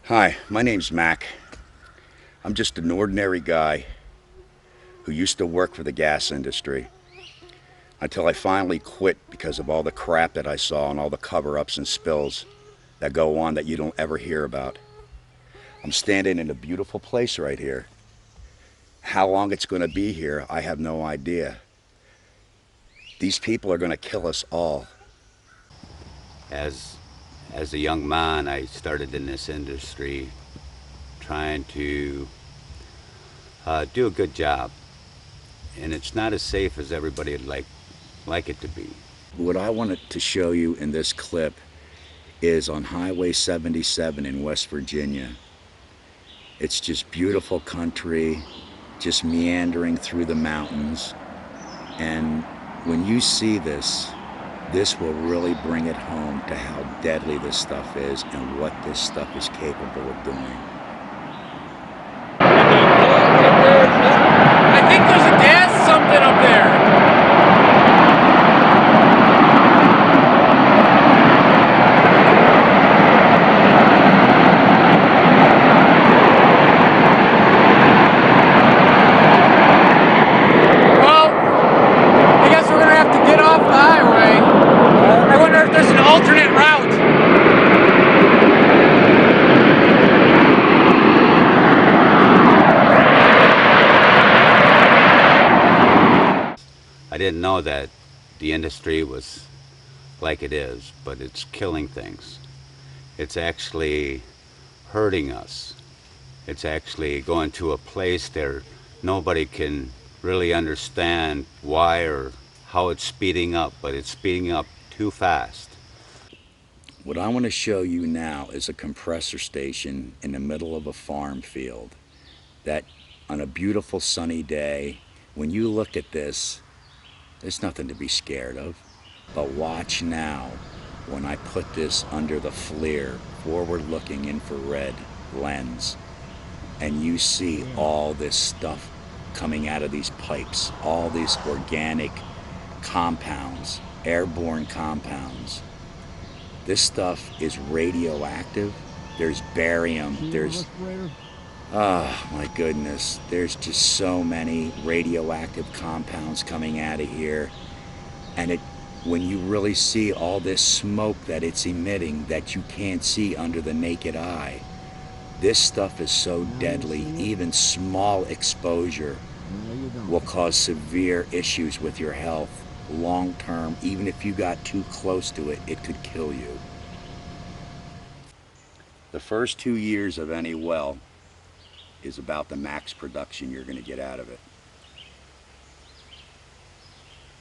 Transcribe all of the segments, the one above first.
Hi, my name's Mac. I'm just an ordinary guy who used to work for the gas industry until I finally quit because of all the crap that I saw and all the cover-ups and spills that go on that you don't ever hear about. I'm standing in a beautiful place right here. How long it's going to be here, I have no idea. These people are going to kill us all. As as a young man, I started in this industry trying to do a good job, and it's not as safe as everybody would like it to be. What I wanted to show you in this clip is on Highway 77 in West Virginia. It's just beautiful country, just meandering through the mountains. And when you see this, this will really bring it home to how deadly this stuff is and what this stuff is capable of doing. I think there's a gas something up there. Well, I guess we're gonna have to get off the highway. I wonder if there's an alternate route. I didn't know that the industry was like it is, but it's killing things. It's actually hurting us. It's actually going to a place there nobody can really understand why or how it's speeding up, but it's speeding up too fast. What I want to show you now is a compressor station in the middle of a farm field that on a beautiful sunny day, when you look at this, there's nothing to be scared of. But watch now when I put this under the FLIR, forward-looking infrared lens, and you see all this stuff coming out of these pipes, all these organic compounds, airborne compounds. This stuff is radioactive. There's barium, there's, oh my goodness, there's just so many radioactive compounds coming out of here. And when you really see all this smoke that it's emitting that you can't see under the naked eye, this stuff is so deadly, even small exposure will cause severe issues with your health. Long term, even if you got too close to it, it could kill you. The first 2 years of any well is about the max production you're going to get out of it.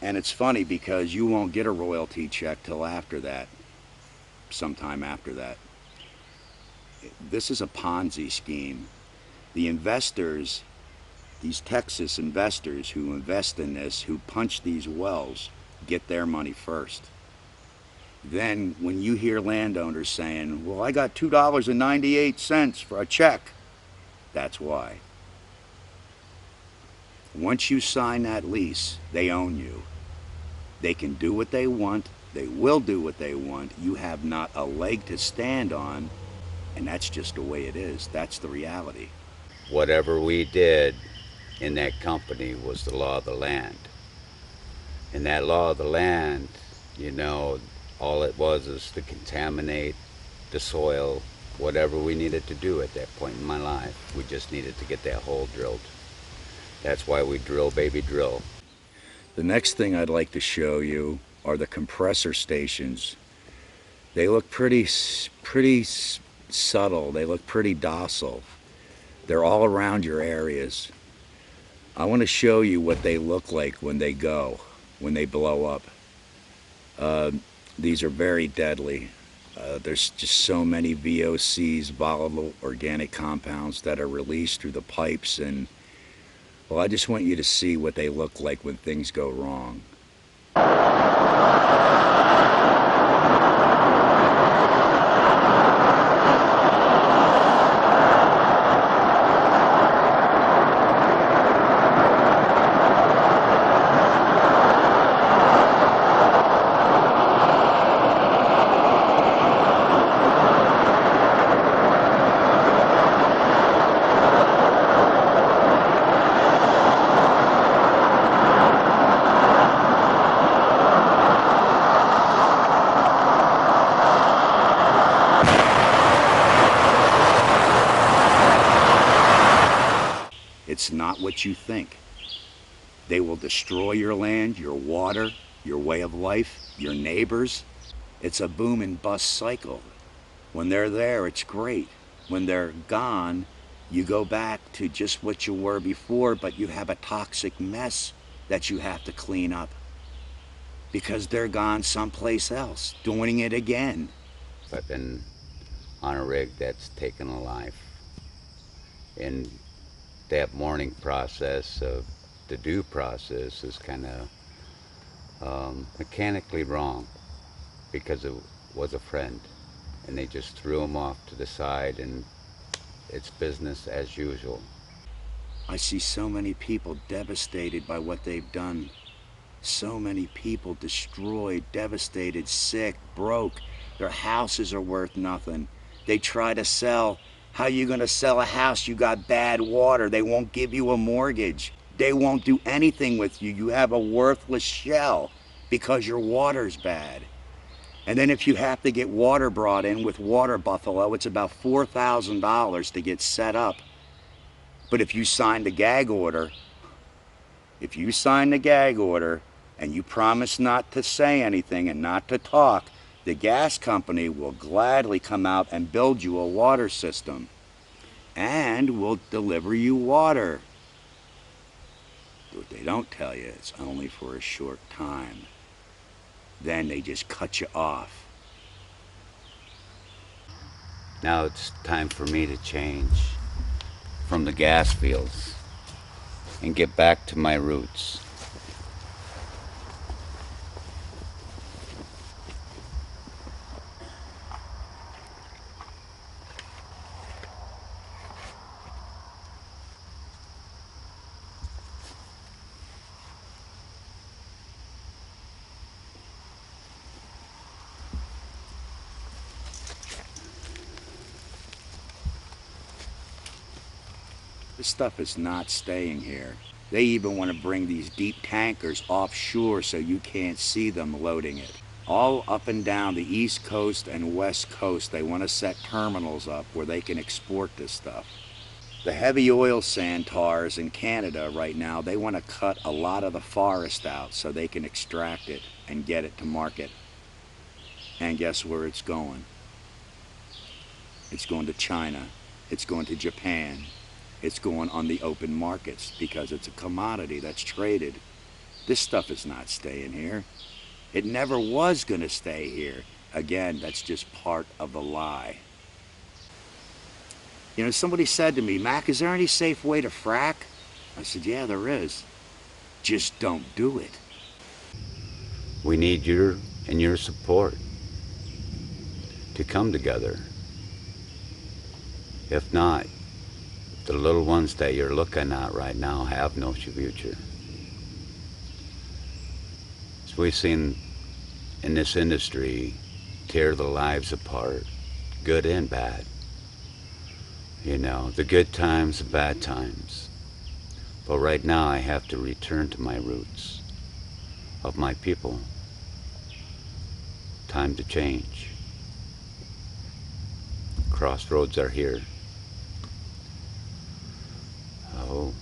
And it's funny because you won't get a royalty check till after that, sometime after that. This is a Ponzi scheme. The investors, these Texas investors who invest in this, who punch these wells, get their money first. Then when you hear landowners saying, well, I got $2.98 for a check, that's why. Once you sign that lease, they own you. They can do what they want. They will do what they want. You have not a leg to stand on, and that's just the way it is. That's the reality. Whatever we did in that company was the law of the land. And that law of the land, all it was is to contaminate the soil, whatever we needed to do at that point in my life. We just needed to get that hole drilled. That's why we drill, baby, drill. The next thing I'd like to show you are the compressor stations. They look pretty subtle. They look pretty docile. They're all around your areas. I want to show you what they look like when they blow up. These are very deadly. There's just so many VOCs, volatile organic compounds, that are released through the pipes, and well, I just want you to see what they look like when things go wrong. what you think. They will destroy your land, your water, your way of life, your neighbors. It's a boom and bust cycle. When they're there, it's great. When they're gone, you go back to just what you were before, but you have a toxic mess that you have to clean up because they're gone someplace else, doing it again. I've been on a rig that's taken a life. And that mourning process of the due process is kind of mechanically wrong because it was a friend. And they just threw him off to the side, and it's business as usual. I see so many people devastated by what they've done. So many people destroyed, devastated, sick, broke. Their houses are worth nothing. They try to sell. How you going to sell a house? You got bad water. They won't give you a mortgage. They won't do anything with you. You have a worthless shell because your water's bad. And then if you have to get water brought in with Water Buffalo, it's about $4,000 to get set up. But if you sign the gag order, and you promise not to say anything and not to talk, the gas company will gladly come out and build you a water system and will deliver you water. What they don't tell you, it's only for a short time. Then they just cut you off. Now it's time for me to change from the gas fields and get back to my roots. This stuff is not staying here. They even want to bring these deep tankers offshore so you can't see them loading it. All up and down the East Coast and West Coast, they want to set terminals up where they can export this stuff. The heavy oil sand tars in Canada right now, they want to cut a lot of the forest out so they can extract it and get it to market. And guess where it's going? It's going to China. It's going to Japan. It's going on the open markets because it's a commodity that's traded. This stuff is not staying here. It never was going to stay here. Again, that's just part of the lie. You know, somebody said to me, Mac, is there any safe way to frack? I said, yeah, there is. Just don't do it. We need your and your support to come together. If not, the little ones that you're looking at right now have no future. As we've seen in this industry tear the lives apart, good and bad. You know, the good times, the bad times. But right now I have to return to my roots of my people. Time to change. Crossroads are here. Oh,